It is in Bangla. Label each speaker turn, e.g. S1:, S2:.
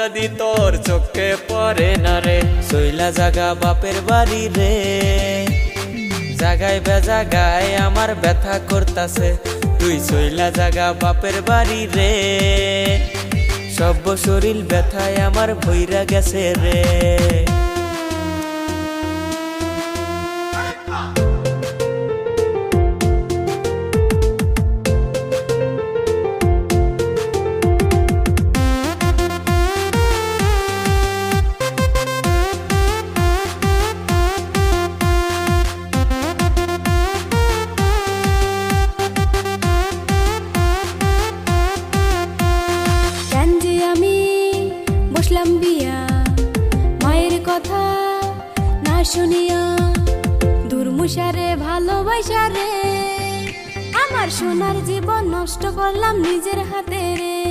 S1: যদি তোর চোখে পড়ে না রে, সইলা জাগা বাপের বাড়ি রে। জাগায় বেজাগায় আমার ব্যথা করতাছে, তুই সইলা জাগা বাপের বাড়ি রে। সব শরীর ব্যথায় আমার ভইরা গেছে রে।
S2: মায়ের কথা না শুনিয়া দুর্মুষারে ভালোবাসা রে, আমার সোনার জীবন নষ্ট করলাম নিজের হাতে রে।